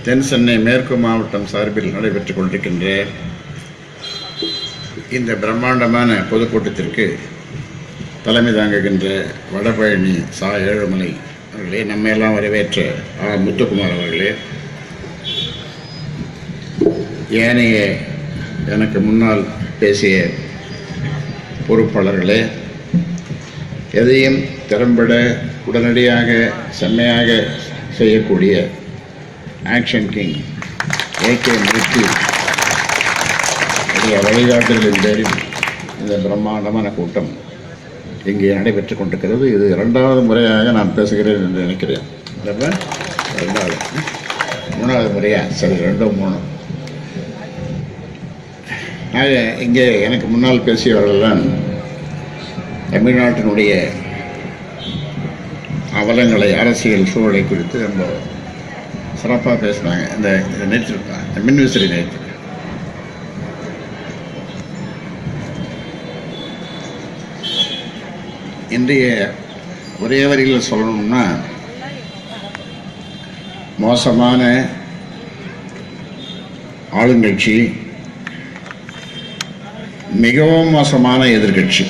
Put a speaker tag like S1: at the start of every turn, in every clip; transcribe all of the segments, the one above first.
S1: தென் சென்னை மேற்கு மாவட்டம் சார்பில் நடைபெற்றுக் கொண்டிருக்கின்ற இந்த பிரம்மாண்டமான பொதுக்கூட்டத்திற்கு தலைமை தாங்குகின்ற வடபழனி சா ஏழுமலை அவர்களே, நம்மையெல்லாம் வரவேற்ற முத்துக்குமார் அவர்களே, ஏனைய எனக்கு முன்னால் பேசிய பொறுப்பாளர்களே, எதையும் திறம்பட உடனடியாக செம்மையாக செய்யக்கூடிய ஆக்ஷன் கிங் ஏகே மூர்த்தி வழிகாட்டுதலின் பேரில் இந்த பிரம்மாண்டமான கூட்டம் இங்கே நடைபெற்று கொண்டிருக்கிறது. இது 2வது முறையாக நான் பேசுகிறேன் என்று நினைக்கிறேன். 2வது 3வது முறையா? சரி, 2 3. இங்கே எனக்கு முன்னால் பேசியவர்கள்தான் தமிழ்நாட்டினுடைய அவலங்களை, அரசியல் சூழலை குறித்து ரொம்ப சிறப்பாக பேசினாங்க. இந்த நேற்று மின்விசிறி நேற்று இன்றைய ஒரே வரியில் சொல்லணும்னா, மோசமான ஆளுங்கட்சி, மிகவும் மோசமான எதிர்கட்சி.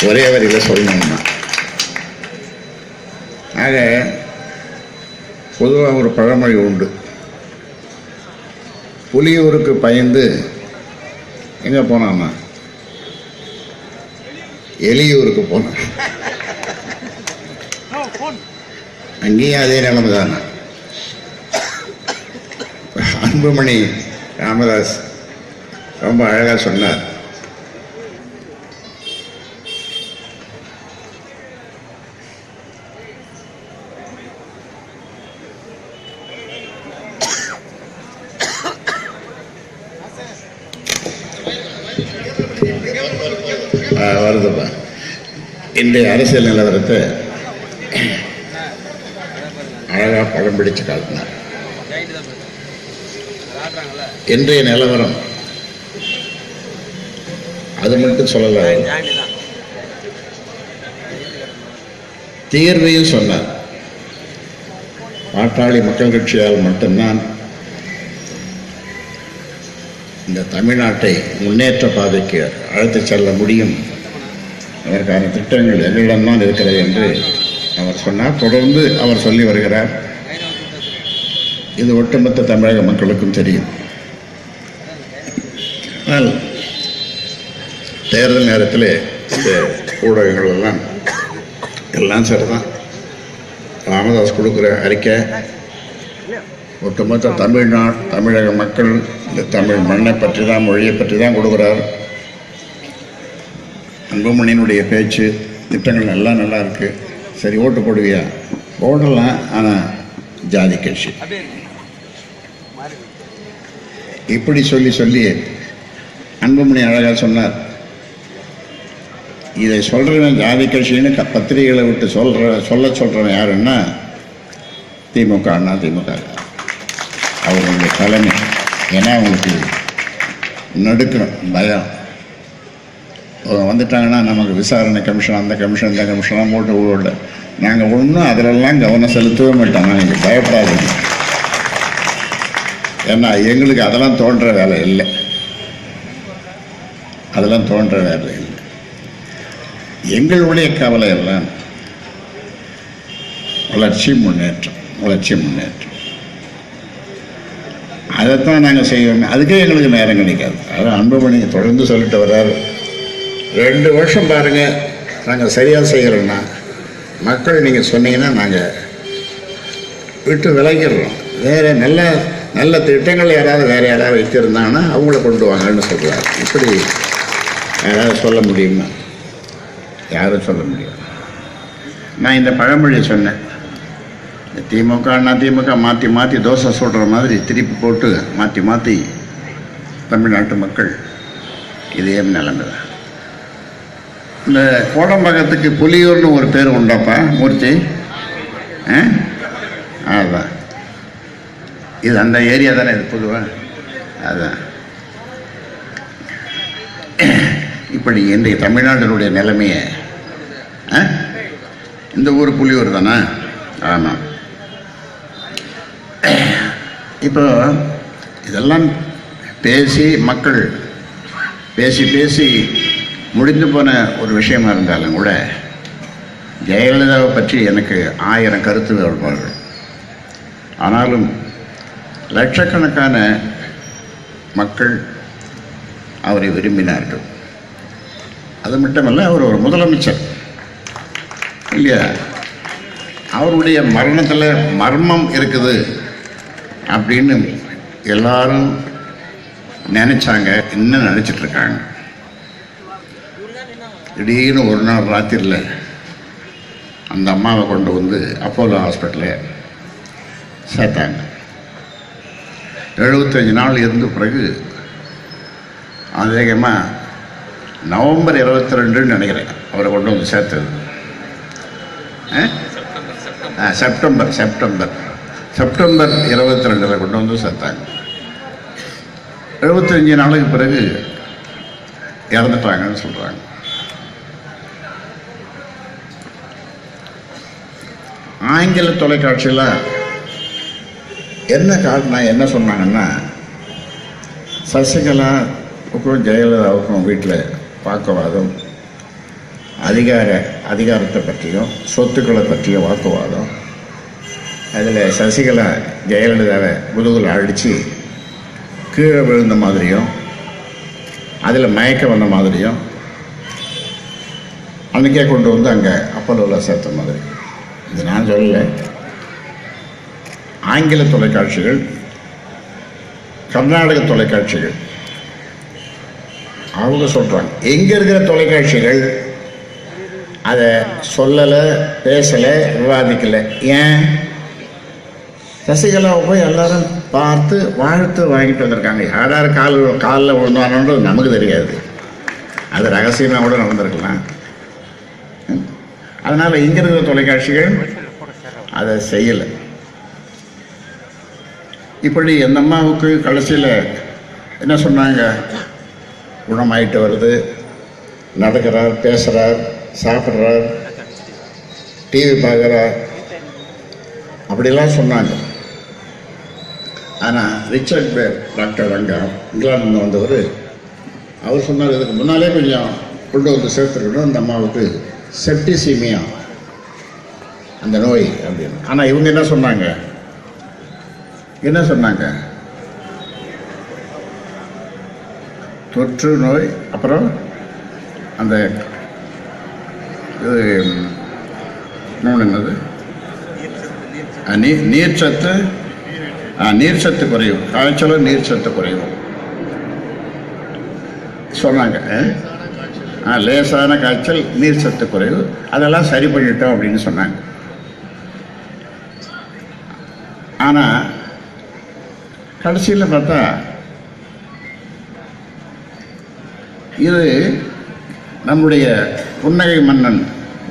S1: ஒரே வரியில் சொல்லணும்னா, ஆக பொதுவாக ஒரு பழமொழி உண்டு, புலியூருக்கு பயந்து எங்கே போனான்னா எலியூருக்கு போனான். அங்கேயும் அதே நிலைமை தானே. அன்புமணி ராமதாஸ் ரொம்ப அழகாக சொன்னார். வருதுப்பா. இன்றைய அரசியல் நிலவரத்தை அழகாக படம் பிடிச்சு காட்டினார். இன்றைய நிலவரம் அது மட்டும் சொல்லல, தீர்வையும் சொன்னார். பாட்டாளி மக்கள் கட்சியால் மட்டும்தான் இந்த தமிழ்நாட்டை முன்னேற்ற பாதைக்கு அழைத்து செல்ல முடியும், அதற்கான திட்டங்கள் எங்களிடம்தான் இருக்கிறது என்று அவர் சொன்னார். தொடர்ந்து அவர் சொல்லி வருகிறார். இது ஒட்டுமொத்த தமிழக மக்களுக்கும் தெரியும். ஆனால் தேர்தல் நேரத்தில் இந்த ஊடகங்கள் எல்லாம் சரிதான். ராமதாஸ் கொடுக்குற அறிக்கை ஒட்டுமொத்த தமிழக மக்கள் இந்த தமிழ் மண்ணை பற்றி தான், மொழியை பற்றி தான் கொடுக்குறார். அன்புமணியினுடைய பேச்சு, திட்டங்கள் எல்லாம் நல்லா இருக்கு. சரி, ஓட்டு போடுவியா? போடலாம், ஆனால் ஜாதி கட்சி. இப்படி சொல்லி சொல்லி அன்புமணி அழகாக சொன்னார். இதை சொல்கிறவன் ஜாதி கட்சின்னு பத்திரிகைகளை விட்டு சொல்கிறவன் யாருன்னா திமுக, அண்ணா திமுக அவர்களுடைய தலைமை. ஏன்னா அவங்களுக்கு நடுக்கணும், பயம். வந்துட்டாங்கன்னா நமக்கு விசாரணை கமிஷன், அந்த கமிஷன், இந்த கமிஷன்லாம் போட்டு விட நாங்கள் ஒன்றும் அதிலெல்லாம் கவனம் செலுத்தவே மாட்டோம். நாங்கள் பயப்படாதீங்க. ஏன்னா எங்களுக்கு அதெல்லாம் தோன்ற வேலை இல்லை. அதெல்லாம் தோன்ற வேலை இல்லை. எங்களுடைய கவலை எல்லாம் வளர்ச்சி, முன்னேற்றம், வளர்ச்சி, முன்னேற்றம். அதைத்தான் நாங்கள் செய்வோம். அதுக்கே எங்களுக்கு நேரம் கிடைக்காது. அதான் அன்புமணி தொடர்ந்து சொல்லிட்டு வர்றாரு. 2 வருஷம் பாருங்கள், நாங்கள் சரியாக செய்கிறோன்னா மக்கள் நீங்கள் சொன்னீங்கன்னா நாங்கள் விட்டு விலகிடுறோம். வேறு நல்ல நல்ல திட்டங்கள் யாராவது வைத்திருந்தாங்கன்னா அவங்கள கொண்டு வாங்கன்னு சொல்கிறார். இப்படி யாராவது சொல்ல முடியுமா? யாரும் சொல்ல முடியும். நான் இந்த பழமொழி சொன்னேன். திமுக, அண்ணா திமுக மாற்றி மாற்றி தோசை சுடுற மாதிரி திருப்பி போட்டு மாற்றி மாற்றி தமிழ்நாட்டு மக்கள் இதே நிலைமை தான். இந்த கோடம்பாக்கத்துக்கு புலியூர்னு ஒரு பேர் உண்டாப்பா மூர்த்தி? அதுதான், இது அந்த ஏரியா தானே, இது பொதுவாக அதுதான். இப்படி இன்றைய தமிழ்நாட்டினுடைய நிலைமையை, இந்த ஊர் புலியூர் தானே? ஆமாம். இப்போ இதெல்லாம் பேசி மக்கள் பேசி முடிந்து போன ஒரு விஷயமா இருந்தாலும் கூட ஜெயலலிதாவை பற்றி எனக்கு 1000 கருத்து வேறுபாடுகள். ஆனாலும் லட்சக்கணக்கான மக்கள் அவரை விரும்பினார்கள். அது மட்டுமல்ல, அவர் ஒரு முதலமைச்சர் இல்லையா? அவருடைய மரணத்தில் மர்மம் இருக்குது அப்படின்னு எல்லாரும் நினைச்சாங்க, இன்னும் நினைச்சிட்டு இருக்காங்க. திடீர்னு ஒரு நாள் ராத்திரியில் அந்த அம்மாவை கொண்டு வந்து அப்போலோ ஹாஸ்பிட்டலில் சேர்த்தாங்க. 75 நாள் இருந்த பிறகு அதிகமாக நவம்பர் 22 நினைக்கிறேன் அவரை கொண்டு வந்து சேர்த்தது. செப்டம்பர் 22 கொண்டு வந்து சேர்த்தாங்க. 75 நாளுக்கு பிறகு இறந்துட்டாங்கன்னு சொல்கிறாங்க. ஆங்கில தொலைக்காட்சியில் என்ன சொன்னாங்கன்னா, சசிகலாவுக்கும் ஜெயலலிதாவுக்கும் வீட்டில் வாக்குவாதம், அதிகாரத்தை பற்றியும் சொத்துக்களை பற்றியும் வாக்குவாதம். அதில் சசிகலா ஜெயலலிதாவை முதுகில் அடித்து கீழே விழுந்த மாதிரியும், அதில் மயக்க வந்த மாதிரியும் அன்றைக்கே கொண்டு வந்து அங்கே அப்போலோவில் சேர்த்த மாதிரி. இது நான் சொல்லலை, ஆங்கில தொலைக்காட்சிகள், கர்நாடக தொலைக்காட்சிகள் அவங்க சொல்கிறாங்க. எங்கே இருக்கிற தொலைக்காட்சிகள் அதை சொல்லலை, பேசலை, விவாதிக்கலை. ஏன்? சசிகலாவை போய் எல்லாரும் பார்த்து வாழ்த்து வாங்கிட்டு வந்திருக்காங்க. யார் காலில் விழுந்தானோன்றது நமக்கு தெரியாது, அது ரகசியமாக கூட நடந்திருக்கலாம். அதனால் இங்கே இருக்கிற தொலைக்காட்சிகள் அதை செய்யலை. இப்படி எந்த அம்மாவுக்கு கடைசியில் என்ன சொன்னாங்க? குணமாயிட்டு வருது, நடக்கிறார், பேசுகிறார், சாப்பிட்றார், டிவி பார்க்குறார், அப்படிலாம் சொன்னாங்க. ஆனால் ரிச்சர்ட் பேர் டாக்டர் அங்கே இங்கிலாந்து வந்தவர், அவர் சொன்னார், இதுக்கு முன்னாலே கொஞ்சம் கொண்டு வந்து சேர்த்துருக்கணும் அந்த அம்மாவுக்கு செப்டிசீமியா அந்த நோய் அப்படின்னு. ஆனால் இவங்க என்ன சொன்னாங்க? தொற்று நோய், அப்புறம் அந்த இது என்னது, நீர்ச்சத்து குறைவு, காய்ச்சலும் நீர்ச்சத்து குறைவு சொன்னாங்க. லேசான காய்ச்சல், நீர்ச்சத்து குறைவு, அதெல்லாம் சரி பண்ணிட்டோம் அப்படின்னு சொன்னாங்க. ஆனால் கடைசியில் பார்த்தா இது நம்முடைய புன்னகை மன்னன்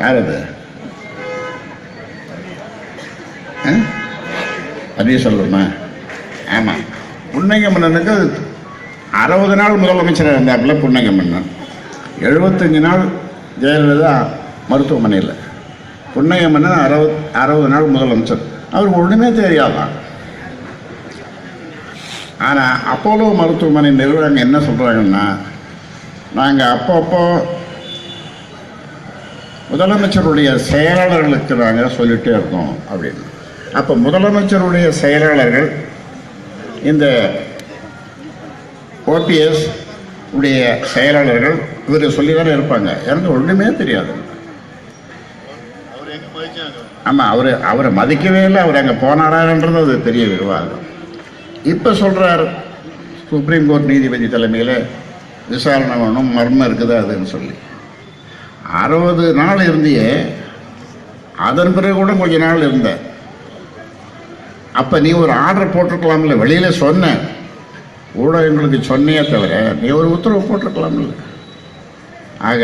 S1: யார்? அது அதே சொல்லணுமா? ஆமாம், புன்னகை மன்னனுக்கு 60 நாள் முதலமைச்சராக இருந்தாப்புல புன்னகை மன்னன். 75 நாள் ஜெயலலிதா மருத்துவமனையில். புன்னகை மன்னன் 60 நாள் முதலமைச்சர். அவருக்கு ஒன்றுமே தெரியாதான். ஆனால் அப்போலோ மருத்துவமனை நிறுவனங்க என்ன சொல்கிறாங்கன்னா, நாங்கள் அப்பப்போ முதலமைச்சருடைய செயலாளர்களுக்கு நாங்கள் சொல்லிகிட்டே இருக்கோம் அப்படின்னு. அப்போ முதலமைச்சருடைய செயலாளர்கள் இந்த ஓபிஎஸ் உடைய செயலாளர்கள் இவர் சொல்லி தானே இருப்பாங்க. எனக்கு ஒன்றுமே தெரியாது. ஆமாம், அவரை மதிக்கவே இல்லை. அவர் அங்கே போனாரான்றது அது பெரிய விவாதம். இப்போ சொல்கிறார், சுப்ரீம் கோர்ட் நீதிபதி தலைமையில் விசாரணை வேணும், மர்மம் இருக்குது அதுன்னு சொல்லி. 60 நாள் இருந்தியே, அதன் பிறகு கூட கொஞ்ச நாள் இருந்த. அப்போ நீ ஒரு ஆர்டர் போட்டிருக்கலாம்ல, வெளியில் சொன்ன ஊடகங்களுக்கு சொன்னையே தவிர நீ ஒரு உத்தரவு போட்டிருக்கலாம்ல. ஆக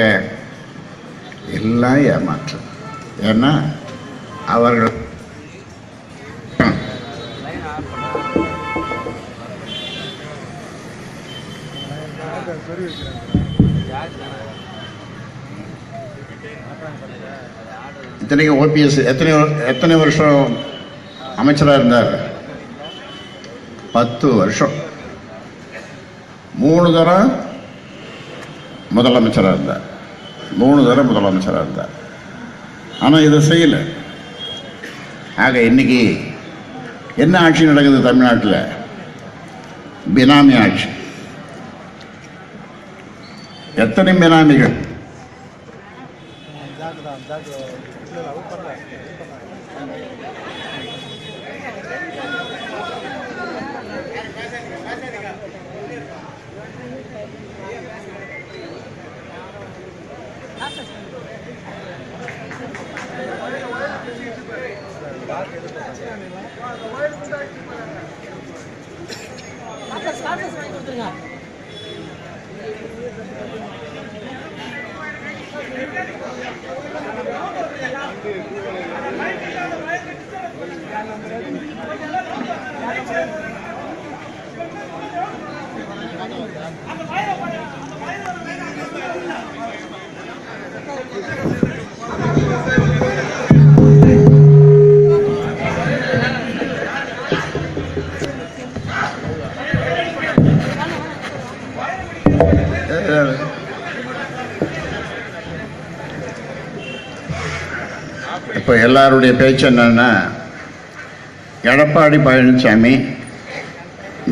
S1: எல்லாம் ஏமாற்றம். ஏன்னா அவர்கள் இத்தனைக்கும் ஓபிஎஸ் எத்தனை வருஷம் அமைச்சராக இருந்தார்? 10 வருஷம் 3 தரம் முதலமைச்சராக இருந்தார். 3 தரம் முதலமைச்சராக இருந்தார். ஆனால் இதை செய்யலை. ஆக இன்னைக்கு என்ன ஆட்சி நடக்குது தமிழ்நாட்டில்? பினாமி ஆட்சி. எத்தனை பினாமிகள்? இப்போ எல்லாருடைய பேச்சு என்னன்னா, எடப்பாடி பழனிசாமி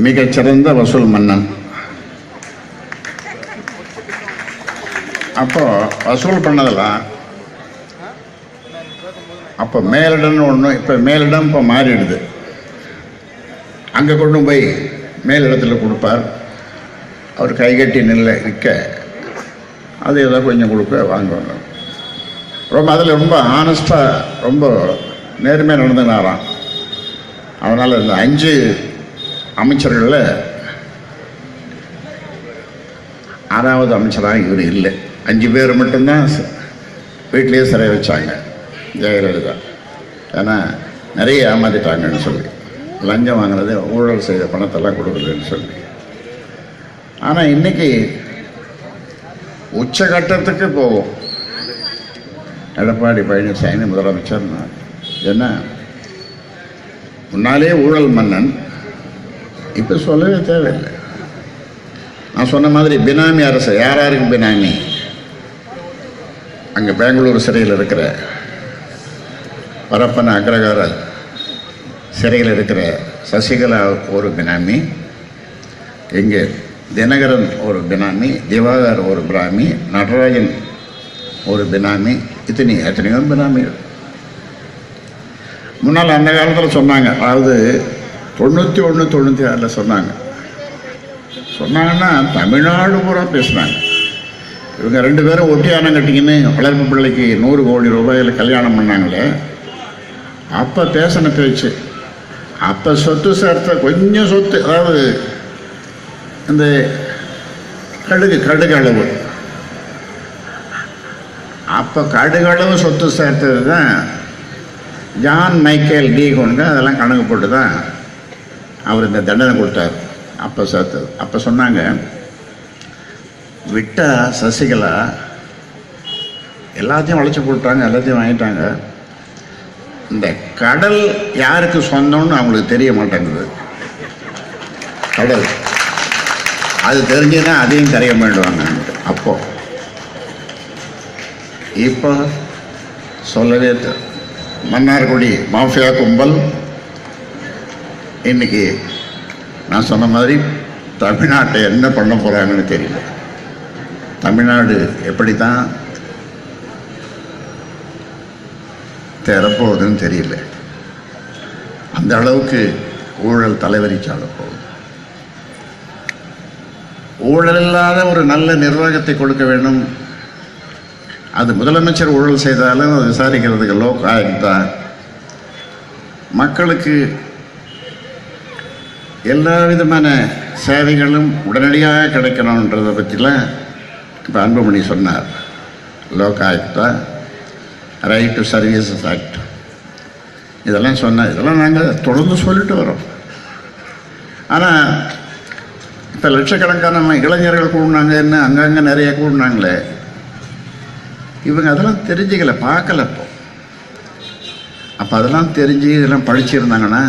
S1: மிகச்சிறந்த வசூல் மன்னன். அப்போ வசூல் பண்ணதெல்லாம் அப்போ மேலிடம்னு ஒன்று, இப்போ மேலிடம் இப்போ மாறிடுது. அங்கே கொண்டு போய் மேலிடத்தில் கொடுப்பார். அவர் கைகட்டி நிற்க அது ஏதோ கொஞ்சம் கொடுக்க வாங்குவாங்க. அதில் ரொம்ப ஆனஸ்டாக ரொம்ப நேர்மையாக நடந்துனாராம். அதனால் இந்த 5 அமைச்சர்களில் 6வது அமைச்சராக இவர் இல்லை. 5 பேர் மட்டும்தான் வீட்டிலேயே சிறை வச்சாங்க ஜெயலலிதா. ஏன்னா நிறைய ஏமாற்றிட்டாங்கன்னு சொல்லி, லஞ்சம் வாங்கினது, ஊழல் செய்த பணத்தெல்லாம் கொடுக்குறதுன்னு சொல்லி. ஆனால் இன்னைக்கு உச்சகட்டத்துக்கு போகும் எடப்பாடி பழனிசாமி முதலமைச்சர். ஏன்னா முன்னாலே ஊழல் மன்னன், இப்போ சொல்லவே தேவையில்லை. நான் சொன்ன மாதிரி பினாமி அரசு. யாருக்கு பினாமி? அங்கே பெங்களூர் சிறையில் இருக்கிற பரப்பன அக்ரகார சிறையில் இருக்கிற சசிகலா ஒரு பினாமி, இங்கே தினகரன் ஒரு பினாமி, திவாகர் ஒரு பிராமி, நடராஜன் ஒரு பினாமி, எத்தனையோ பினாமிகள். முன்னால் அந்த காலத்தில் சொன்னாங்க, அதாவது 91, 96 சொன்னாங்கன்னா தமிழ்நாடு பூரா பேசுனாங்க. இவங்க 2 பேரும் ஒட்டியானம் கட்டிக்கின்னு வளர்ப்பு பிள்ளைக்கு 100 கோடி ரூபாயில் கல்யாணம் பண்ணாங்களே, அப்போ பேசின பேச்சு. அப்போ சொத்து சேர்த்த கொஞ்சம் சொத்து, அதாவது இந்த கடுகு அளவு, அப்போ கடுகளவு சொத்து சேர்த்தது தான் ஜான் மைக்கேல் டி கொண்டு அதெல்லாம் கணக்கு போட்டு தான் அவர் இந்த தண்டனை கொடுத்தார். அப்போ சேர்த்தது. அப்போ சொன்னாங்க, விட்டா சசிகலா எல்லாத்தையும் உழைச்சி போட்டாங்க, எல்லாத்தையும் வாங்கிட்டாங்க. இந்த கடல் யாருக்கு சொந்தம்னு அவங்களுக்கு தெரிய மாட்டேங்குது. கடல் அது தெரிஞ்சுன்னா அதையும் கரைய வேண்டுவாங்க. அப்போ இப்போ சொல்லவே மன்னார்குடி மாஃபியா கும்பல் இன்னைக்கு நான் சொன்ன மாதிரி தமிழ்நாட்டை என்ன பண்ண போகிறாங்கன்னு தெரியல. தமிழ்நாடு எப்படி தான் தேரப்போகுதுன்னு தெரியல. அந்த அளவுக்கு ஊழல் தலைவரிச்சால போகுது. ஊழல் இல்லாத ஒரு நல்ல நிர்வாகத்தை கொடுக்க வேண்டும். அது முதலமைச்சர் ஊழல் செய்தாலும் அது விசாரிக்கிறதுக்கு லோக் ஆயுக்தா தான். மக்களுக்கு எல்லா விதமான சேவைகளும் உடனடியாக கிடைக்கணுன்றதை பற்றிலாம் இப்போ அன்புமணி சொன்னார். Lok Ayukta, right to services act, இதெல்லாம் சொன்னார். இதெல்லாம் நாங்கள் தொடர்ந்து சொல்லிட்டு வரோம். ஆனால் இப்போ லட்சக்கணக்கான இளைஞர்கள் கூடினாங்க, என்ன அங்கங்கே நிறைய கூடினாங்களே, இவங்க அதெல்லாம் தெரிஞ்சுக்கல, பார்க்கல. அப்போ அதெல்லாம் தெரிஞ்சு இதெல்லாம் படிச்சிருந்தாங்கன்னா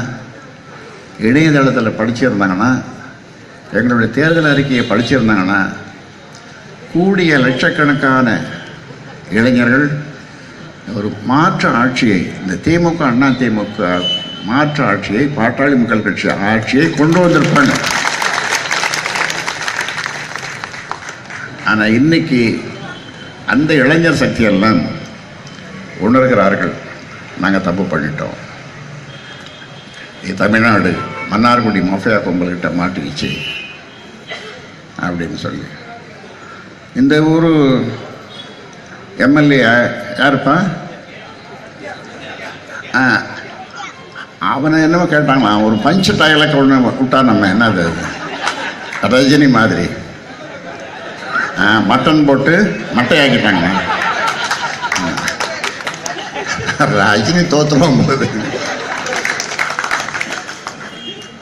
S1: இணையதளத்தில் படிச்சிருந்தாங்கன்னா, எங்களுடைய தேர்தல் அறிக்கையை படிச்சிருந்தாங்கன்னா, கூடிய லட்சக்கணக்கான இளைஞர்கள் ஒரு மாற்று ஆட்சியை, இந்த திமுக அண்ணா திமுக மாற்று ஆட்சியை, பாட்டாளி மக்கள் கட்சி ஆட்சியை கொண்டு வந்திருப்பாங்க. ஆனால் இன்னைக்கு அந்த இளைஞர் சக்தியெல்லாம் உணர்கிறார்கள், நாங்கள் தப்பு பண்ணிட்டோம், தமிழ்நாடு மன்னார்குடி மாஃபியா கும்பல்கிட்ட மாட்டிக்கிச்சு அப்படின்னு சொல்லி. இந்த ஊர் எம்எல்ஏ யாருப்பா? அவனை என்னவோ கேட்டாங்களாம், ஒரு பஞ்சு டைலக்க ஒன்று விட்டா, நம்ம என்னது ரஜினி மாதிரி மட்டன் போட்டு மட்டையாக்கிட்டாங்க. ரஜினி தோத்துரும் போது.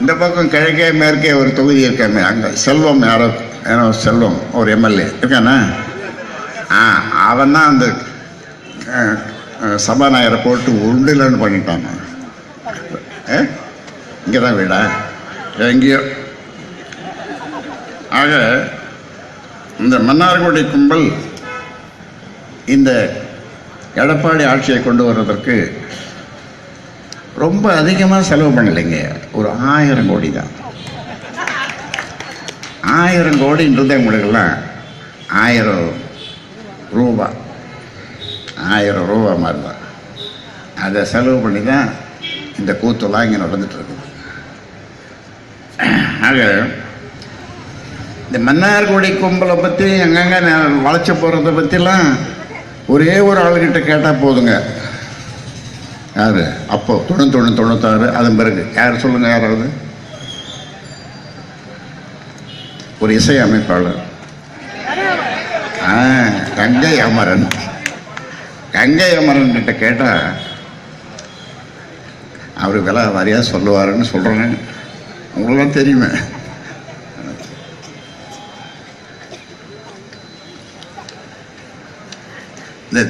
S1: இந்த பக்கம் கிழக்கே மேற்கே ஒரு தொகுதி இருக்காமே, அங்கே செல்வம் யாரோ ஏன்னோ செல்வம் ஒரு எம்எல்ஏ இருக்கானே, அவன் தான் அந்த சபாநாயகரை போட்டு உருண்டிலன்னு பண்ணிட்டாங்க. இங்கே தான் வீடா எங்கேயோ. ஆக இந்த மன்னார்குடி கும்பல் இந்த எடப்பாடி ஆட்சியை கொண்டு வர்றதற்கு ரொம்ப அதிகமாக செலவு பண்ணலைங்க. ஒரு 1000 கோடி தான். 1000 கோடின்றது உங்களுக்கெல்லாம் 1000 ரூபா, 1000 ரூபா மாதிரி தான். அதை செலவு பண்ணி தான் இந்த கூத்தெல்லாம் இங்கே நடந்துட்டு இருக்குது. ஆக இந்த மன்னார்குடி கும்பலை பற்றி எங்கெங்க வளைச்ச போகிறத பற்றிலாம் ஒரே ஒரு ஆளுகிட்ட கேட்டால் போதுங்க. யார் அப்போ 96 அதன் பிறகு யார் சொல்லுங்கள், யாராவது ஒரு இசை அமைப்பாளர் கங்கை அமரன். கங்கை அமரன் கிட்ட கேட்டால் அவர் விலை வாரியாக சொல்லுவாருன்னு சொல்கிறேன். உங்களுக்கும் தெரியுமே. இந்த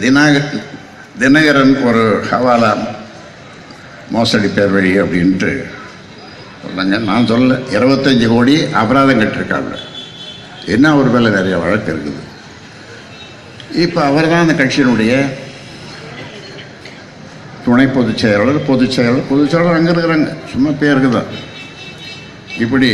S1: தினகரன் ஒரு ஹவாலா மோசடி பேர் வழி அப்படின்ட்டு சொன்னாங்க. நான் சொல்ல 25 கோடி அபராதம் கட்டிருக்காங்க. என்ன ஒரு மேலே நிறைய வழக்கு இருக்குது. இப்போ அவர் தான் அந்த கட்சியினுடைய துணை பொதுச் செயலாளர் அங்கே இருக்கிறாங்க, சும்மா பேருக்கு தான். இப்படி